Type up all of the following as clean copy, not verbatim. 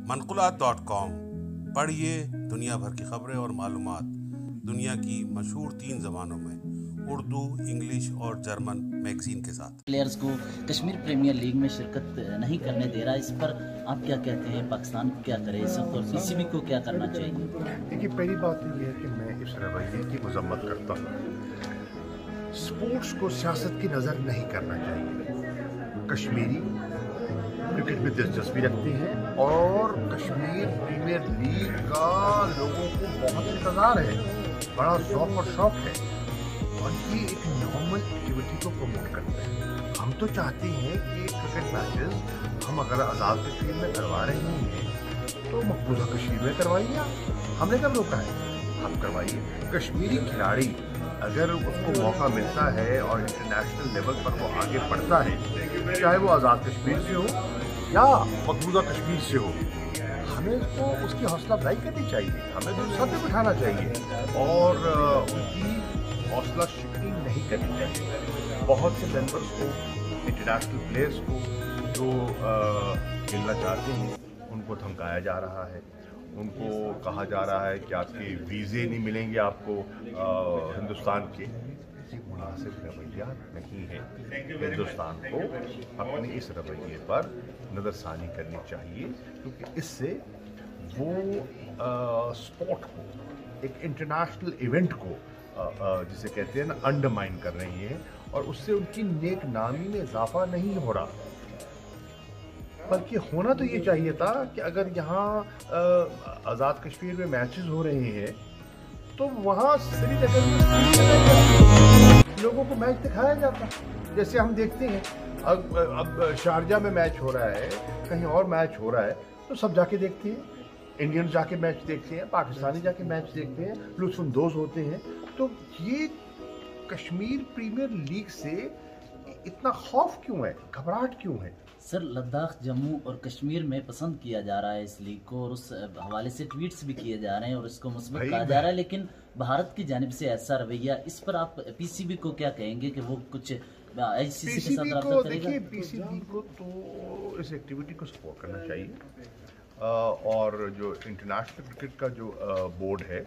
منقولات.com پڑھیے دنیا بھر کی خبریں اور معلومات دنیا کی مشہور 3 زبانوں میں، اردو، انگلش اور جرمن میگزین کے ساتھ۔ پلیئرز کو کشمیر پریمیئر لیگ میں شرکت نہیں کرنے دے رہا، اس پر آپ کیا کہتے ہیں؟ پاکستان کیا کرے اس وقت اور پی سی بی کو کیا کرنا چاہیے؟ دیکھیے، پہلی بات تو یہ ہے کہ میں اس رویے کی مذمت کرتا ہوں۔ سپورٹس کو سیاست کی نظر نہیں کرنا چاہیے۔ کشمیری کرکٹ میں دلچسپی رکھتے ہیں اور کشمیر پریمیئر لیگ کا لوگوں کو بہت انتظار ہے، بڑا ذوق اور شوق ہے، اور یہ ایک نارمل ایکٹیویٹی کو پروموٹ کرتا ہے۔ ہم تو چاہتے ہیں کہ کرکٹ میچز ہم اگر آزاد کشمیر میں کروا رہے ہیں تو مقبوضہ کشمیر میں کروائیے۔ ہم نے کب روکا ہے؟ ہم کروائیے۔ کشمیری کھلاڑی اگر اس کو موقع ملتا ہے اور انٹرنیشنل لیول پر وہ آگے بڑھتا ہے، چاہے وہ آزاد کشمیر سے ہو یا مقبوضہ کشمیر سے ہو، ہمیں اس کو اس کی حوصلہ افزائی کرنی چاہیے، ہمیں تو سب پہ بٹھانا چاہیے اور ان کی حوصلہ شکنی نہیں کرنی چاہیے۔ بہت سے ممبرس کو، انٹرنیشنل پلیئرس کو جو کھیلنا چاہتے ہیں، ان کو دھمکایا جا رہا ہے، ان کو کہا جا رہا ہے کہ آپ کے ویزے نہیں ملیں گے آپ کو ہندوستان کے۔ یہ مناسب رویہ نہیں ہے۔ ہندوستان کو اپنے اس رویے پر نظر ثانی کرنی چاہیے، کیونکہ اس سے وہ اسپورٹ کو، ایک انٹرنیشنل ایونٹ کو جسے کہتے ہیں نا، انڈرمائن کر رہی ہیں، اور اس سے ان کی نیک نامی میں اضافہ نہیں ہو رہا۔ بلکہ ہونا تو یہ چاہیے تھا کہ اگر یہاں آزاد کشمیر میں میچز ہو رہے ہیں تو وہاں سری نگر میں لوگوں کو میچ دکھایا جاتا، جیسے ہم دیکھتے ہیں اب شارجہ میں میچ ہو رہا ہے، کہیں اور میچ ہو رہا ہے تو سب جا کے دیکھتے ہیں، انڈین جا کے میچ دیکھتے ہیں، پاکستانی جا کے میچ دیکھتے ہیں، لطف اندوز ہوتے ہیں۔ تو یہ کشمیر پریمیئر لیگ سے اتنا خوف کیوں ہے، گھبراہٹ کیوں ہے؟ سر، لداخ، جموں اور کشمیر میں پسند کیا جا رہا ہے اس لیگ کو، اور اس حوالے سے ٹویٹس بھی کیے جا رہے ہیں اور اس کو مثبت کہا جا رہا ہے، لیکن بھارت کی جانب سے ایسا رویہ، اس پر آپ پی سی بی کو کیا کہیں گے کہ وہ کچھ آئی سی سی کے ساتھ رابطہ کرے گا؟ دیکھیے، پی سی بی کو تو اس ایکٹیویٹی کو سپورٹ کرنا چاہیے، اور جو انٹرنیشنل کرکٹ کا جو بورڈ ہے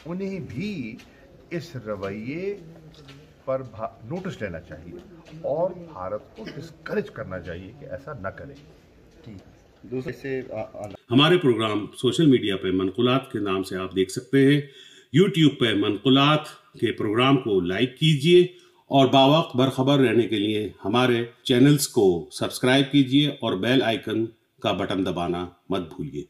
انہیں بھی اس رویے پر نوٹس لینا چاہیے اور بھارت کو ڈسکریج کرنا چاہیے کہ ایسا نہ کرے۔ دوسرے سے ہمارے پروگرام سوشل میڈیا پہ منقولات کے نام سے آپ دیکھ سکتے ہیں۔ یوٹیوب پہ منقولات کے پروگرام کو لائک کیجئے اور باوقت برخبر رہنے کے لیے ہمارے چینلز کو سبسکرائب کیجئے اور بیل آئیکن کا بٹن دبانا مت بھولیے۔